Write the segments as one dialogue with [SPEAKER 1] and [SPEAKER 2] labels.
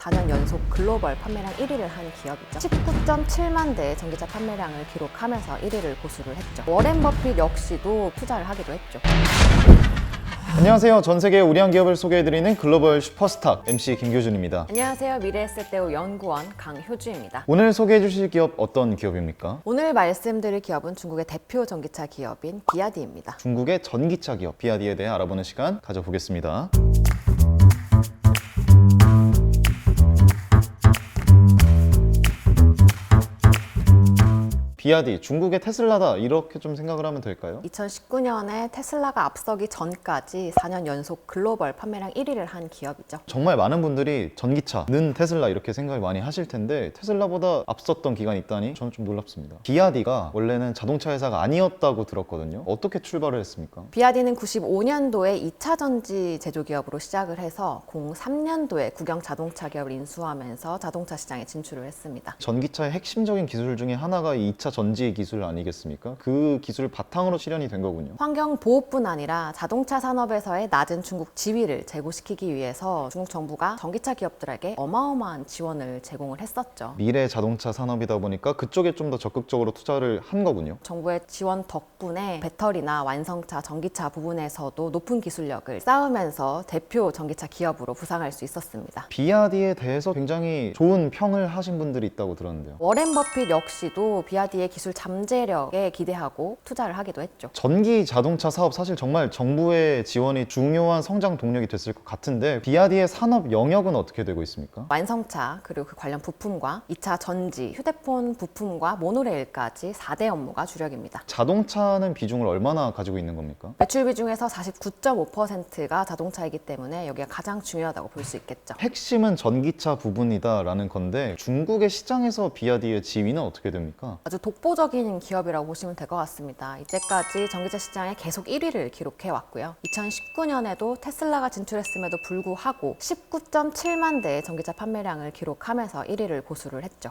[SPEAKER 1] 4년 연속 글로벌 판매량 1위를 한 기업이죠. 19.7만 대의 전기차 판매량을 기록하면서 1위를 고수를 했죠. 워렌 버핏 역시도 투자를 하기도 했죠.
[SPEAKER 2] 안녕하세요. 전 세계 우리한 기업을 소개해드리는 글로벌 슈퍼스타 MC 김교준입니다.
[SPEAKER 1] 안녕하세요. 미래에셋대우 연구원 강효주입니다.
[SPEAKER 2] 오늘 소개해주실 기업 어떤 기업입니까?
[SPEAKER 1] 오늘 말씀드릴 기업은 중국의 대표 전기차 기업인 비아디입니다.
[SPEAKER 2] 중국의 전기차 기업 비아디에 대해 알아보는 시간 가져보겠습니다. 비아디, 중국의 테슬라다 이렇게 좀 생각을 하면 될까요?
[SPEAKER 1] 2019년에 테슬라가 앞서기 전까지 4년 연속 글로벌 판매량 1위를 한 기업이죠.
[SPEAKER 2] 정말 많은 분들이 전기차는 테슬라 이렇게 생각을 많이 하실 텐데 테슬라보다 앞섰던 기간이 있다니 저는 좀 놀랍습니다. 비아디가 원래는 자동차 회사가 아니었다고 들었거든요. 어떻게 출발을 했습니까?
[SPEAKER 1] 비아디는 95년도에 2차 전지 제조 기업으로 시작을 해서 03년도에 국영 자동차 기업을 인수하면서 자동차 시장에 진출을 했습니다.
[SPEAKER 2] 전기차의 핵심적인 기술 중에 하나가 이 2차 전지 기술 아니겠습니까? 그 기술 바탕으로 실현이 된 거군요.
[SPEAKER 1] 환경 보호뿐 아니라 자동차 산업에서의 낮은 중국 지위를 제고시키기 위해서 중국 정부가 전기차 기업들에게 어마어마한 지원을 제공을 했었죠.
[SPEAKER 2] 미래 자동차 산업이다 보니까 그쪽에 좀 더 적극적으로 투자를 한 거군요.
[SPEAKER 1] 정부의 지원 덕분에 배터리나 완성차, 전기차 부분에서도 높은 기술력을 쌓으면서 대표 전기차 기업으로 부상할 수 있었습니다.
[SPEAKER 2] 비아디에 대해서 굉장히 좋은 평을 하신 분들이 있다고 들었는데요.
[SPEAKER 1] 워렌 버핏 역시도 비아디의 기술 잠재력에 기대하고 투자를 하기도 했죠.
[SPEAKER 2] 전기 자동차 사업 사실 정말 정부의 지원이 중요한 성장 동력이 됐을 것 같은데 비아디의 산업 영역은 어떻게 되고 있습니까?
[SPEAKER 1] 완성차 그리고 그 관련 부품과 2차 전지, 휴대폰 부품과 모노레일까지 4대 업무가 주력입니다.
[SPEAKER 2] 자동차는 비중을 얼마나 가지고 있는 겁니까?
[SPEAKER 1] 매출 비중에서 49.5%가 자동차이기 때문에 여기가 가장 중요하다고 볼 수 있겠죠.
[SPEAKER 2] 핵심은 전기차 부분이다라는 건데 중국의 시장에서 비아디의 지위는 어떻게 됩니까?
[SPEAKER 1] 아주 독보적인 기업이라고 보시면 될 것 같습니다. 이제까지 전기차 시장에 계속 1위를 기록해 왔고요. 2019년에도 테슬라가 진출했음에도 불구하고 19.7만 대의 전기차 판매량을 기록하면서 1위를 고수를 했죠.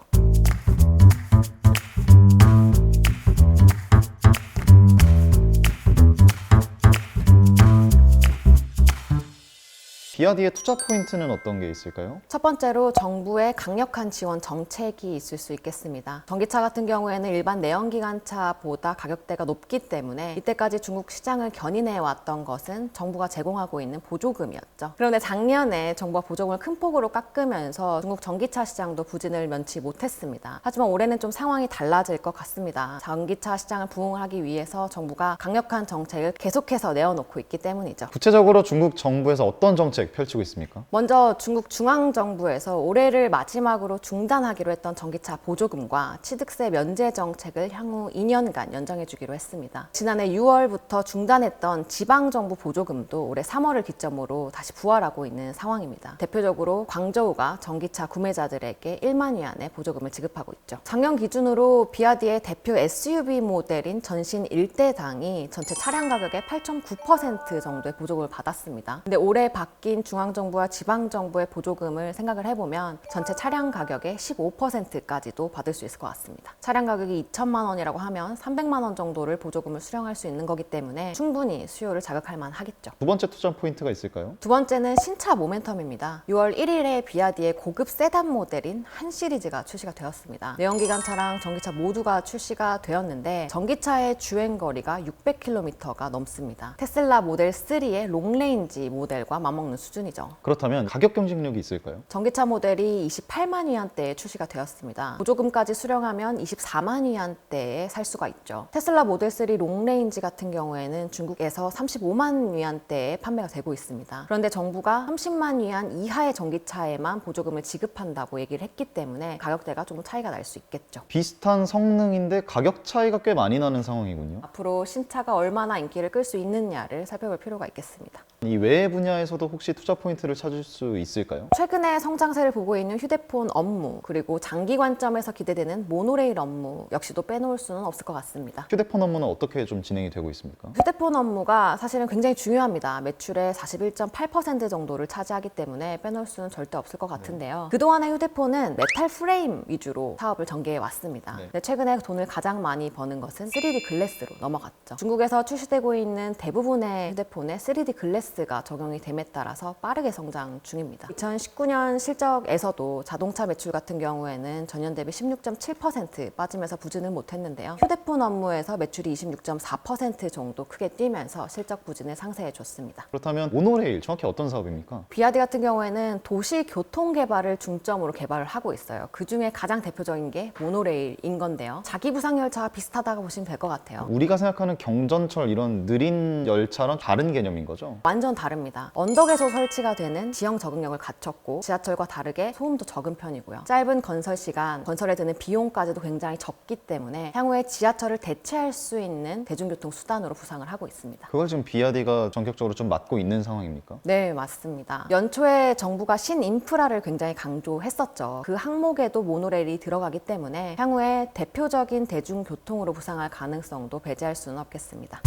[SPEAKER 2] 비아디의 투자 포인트는 어떤 게 있을까요?
[SPEAKER 1] 첫 번째로 정부의 강력한 지원 정책이 있을 수 있겠습니다. 전기차 같은 경우에는 일반 내연기관차보다 가격대가 높기 때문에 이때까지 중국 시장을 견인해 왔던 것은 정부가 제공하고 있는 보조금이었죠. 그런데 작년에 정부가 보조금을 큰 폭으로 깎으면서 중국 전기차 시장도 부진을 면치 못했습니다. 하지만 올해는 좀 상황이 달라질 것 같습니다. 전기차 시장을 부흥을 하기 위해서 정부가 강력한 정책을 계속해서 내어놓고 있기 때문이죠.
[SPEAKER 2] 구체적으로 중국 정부에서 어떤 정책 펼치고 있습니까?
[SPEAKER 1] 먼저 중국 중앙정부에서 올해를 마지막으로 중단하기로 했던 전기차 보조금과 취득세 면제 정책을 향후 2년간 연장해주기로 했습니다. 지난해 6월부터 중단했던 지방정부 보조금도 올해 3월을 기점으로 다시 부활하고 있는 상황입니다. 대표적으로 광저우가 전기차 구매자들에게 1만 위안의 보조금을 지급하고 있죠. 작년 기준으로 비아디의 대표 SUV 모델인 전신 1대당이 전체 차량 가격의 8.9% 정도의 보조금을 받았습니다. 근데 올해 바뀐 중앙정부와 지방정부의 보조금을 생각을 해보면 전체 차량 가격의 15%까지도 받을 수 있을 것 같습니다. 차량 가격이 2천만 원이라고 하면 300만 원 정도를 보조금을 수령할 수 있는 거기 때문에 충분히 수요를 자극할 만하겠죠.
[SPEAKER 2] 두 번째 투자 포인트가 있을까요?
[SPEAKER 1] 두 번째는 신차 모멘텀입니다. 6월 1일에 비아디의 고급 세단 모델인 한 시리즈가 출시가 되었습니다. 내연기관차랑 전기차 모두가 출시가 되었는데 전기차의 주행거리가 600km가 넘습니다. 테슬라 모델 3의 롱레인지 모델과 맞먹는 수준이죠.
[SPEAKER 2] 그렇다면 가격 경쟁력이 있을까요?
[SPEAKER 1] 전기차 모델이 28만 위안대에 출시가 되었습니다. 보조금까지 수령하면 24만 위안대에 살 수가 있죠. 테슬라 모델 3 롱레인지 같은 경우에는 중국에서 35만 위안대에 판매가 되고 있습니다. 그런데 정부가 30만 위안 이하의 전기차에만 보조금을 지급한다고 얘기를 했기 때문에 가격대가 좀 차이가 날 수 있겠죠.
[SPEAKER 2] 비슷한 성능인데 가격 차이가 꽤 많이 나는 상황이군요.
[SPEAKER 1] 앞으로 신차가 얼마나 인기를 끌 수 있느냐를 살펴볼 필요가 있겠습니다.
[SPEAKER 2] 이 외의 분야에서도 혹시 투자 포인트를 찾을 수 있을까요?
[SPEAKER 1] 최근에 성장세를 보고 있는 휴대폰 업무 그리고 장기 관점에서 기대되는 모노레일 업무 역시도 빼놓을 수는 없을 것 같습니다.
[SPEAKER 2] 휴대폰 업무는 어떻게 좀 진행이 되고 있습니까?
[SPEAKER 1] 휴대폰 업무가 사실은 굉장히 중요합니다. 매출의 41.8% 정도를 차지하기 때문에 빼놓을 수는 절대 없을 것 같은데요. 그동안의 휴대폰은 메탈 프레임 위주로 사업을 전개해 왔습니다. 근데 최근에 돈을 가장 많이 버는 것은 3D 글래스로 넘어갔죠. 중국에서 출시되고 있는 대부분의 휴대폰에 3D 글래스가 적용이 됨에 따라서 따라서 빠르게 성장 중입니다. 2019년 실적에서도 자동차 매출 같은 경우에는 전년 대비 16.7% 빠지면서 부진을 못했는데요. 휴대폰 업무에서 매출이 26.4% 정도 크게 뛰면서 실적 부진을 상쇄해줬습니다.
[SPEAKER 2] 그렇다면 모노레일 정확히 어떤 사업입니까?
[SPEAKER 1] 비아디 같은 경우에는 도시 교통 개발을 중점으로 개발을 하고 있어요. 그 중에 가장 대표적인 게 모노레일인 건데요. 자기 부상 열차와 비슷하다고 보시면 될 것 같아요.
[SPEAKER 2] 우리가 생각하는 경전철 이런 느린 열차랑 다른 개념인 거죠?
[SPEAKER 1] 완전 다릅니다. 언덕에서 설치가 되는 지형 적응력을 갖췄고 지하철과 다르게 소음도 적은 편이고요. 짧은 건설 시간, 건설에 드는 비용까지도 굉장히 적기 때문에 향후에 지하철을 대체할 수 있는 대중교통 수단으로 부상을 하고 있습니다.
[SPEAKER 2] 그걸 지금 비아디가 전격적으로 좀 맡고 있는 상황입니까?
[SPEAKER 1] 네, 맞습니다. 연초에 정부가 신인프라를 굉장히 강조했었죠. 그 항목에도 모노레일이 들어가기 때문에 향후에 대표적인 대중교통으로 부상할 가능성도 배제할 수는 없겠습니다.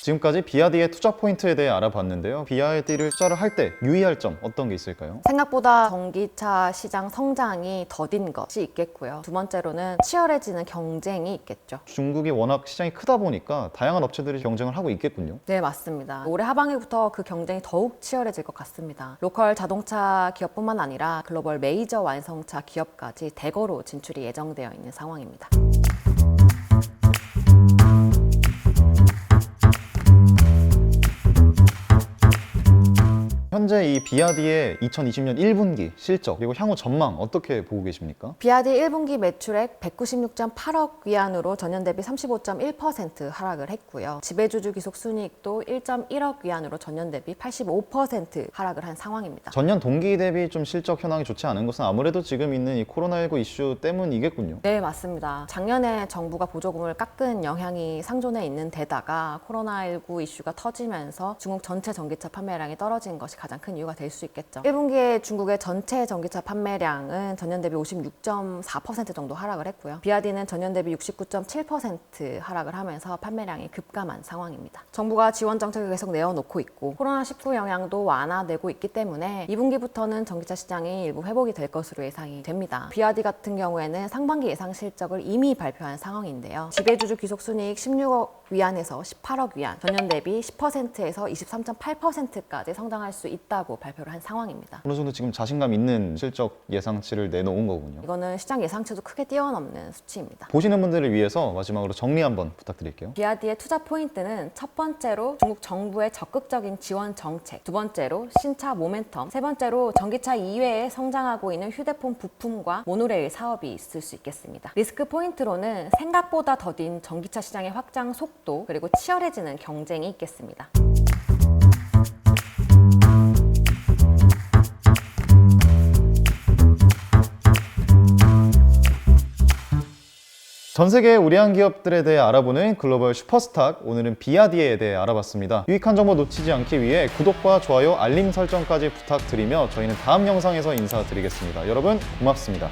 [SPEAKER 2] 지금까지 비아디의 투자 포인트에 대해 알아봤는데요. 비아디를 투자를 할 때 유의할 점 어떤 게 있을까요?
[SPEAKER 1] 생각보다 전기차 시장 성장이 더딘 것이 있겠고요. 두 번째로는 치열해지는 경쟁이 있겠죠.
[SPEAKER 2] 중국이 워낙 시장이 크다 보니까 다양한 업체들이 경쟁을 하고 있겠군요.
[SPEAKER 1] 네, 맞습니다. 올해 하반기부터 그 경쟁이 더욱 치열해질 것 같습니다. 로컬 자동차 기업뿐만 아니라 글로벌 메이저 완성차 기업까지 대거로 진출이 예정되어 있는 상황입니다.
[SPEAKER 2] 현재 이 비아디의 2020년 1분기 실적 그리고 향후 전망 어떻게 보고 계십니까?
[SPEAKER 1] 비아디 1분기 매출액 196.8억 위안으로 전년 대비 35.1% 하락을 했고요. 지배주주 귀속 순이익도 1.1억 위안으로 전년 대비 85% 하락을 한 상황입니다.
[SPEAKER 2] 전년 동기 대비 좀 실적 현황이 좋지 않은 것은 아무래도 지금 있는 이 코로나19 이슈 때문이겠군요.
[SPEAKER 1] 네, 맞습니다. 작년에 정부가 보조금을 깎은 영향이 상존해 있는 데다가 코로나19 이슈가 터지면서 중국 전체 전기차 판매량이 떨어진 것이 가장 큰 이유가 될 수 있겠죠. 1분기에 중국의 전체 전기차 판매량은 전년 대비 56.4% 정도 하락을 했고요. 비아디는 전년 대비 69.7% 하락을 하면서 판매량이 급감한 상황입니다. 정부가 지원 정책을 계속 내어놓고 있고 코로나19 영향도 완화되고 있기 때문에 2분기부터는 전기차 시장이 일부 회복이 될 것으로 예상이 됩니다. 비아디 같은 경우에는 상반기 예상 실적을 이미 발표한 상황인데요. 지배주주 귀속 순이익 16억 위안에서 18억 위안, 전년 대비 10%에서 23.8%까지 성장할 수 있다고 발표를 한 상황입니다.
[SPEAKER 2] 어느 정도 지금 자신감 있는 실적 예상치를 내놓은 거군요.
[SPEAKER 1] 이거는 시장 예상치도 크게 뛰어넘는 수치입니다.
[SPEAKER 2] 보시는 분들을 위해서 마지막으로 정리 한번 부탁드릴게요.
[SPEAKER 1] 비아디의 투자 포인트는 첫 번째로 중국 정부의 적극적인 지원 정책, 두 번째로 신차 모멘텀, 세 번째로 전기차 이외에 성장하고 있는 휴대폰 부품과 모노레일 사업이 있을 수 있겠습니다. 리스크 포인트로는 생각보다 더딘 전기차 시장의 확장 속도, 그리고 치열해지는 경쟁이 있겠습니다.
[SPEAKER 2] 전 세계의 우량한 기업들에 대해 알아보는 글로벌 슈퍼스탁, 오늘은 비아디에 대해 알아봤습니다. 유익한 정보 놓치지 않기 위해 구독과 좋아요, 알림 설정까지 부탁드리며 저희는 다음 영상에서 인사드리겠습니다. 여러분 고맙습니다.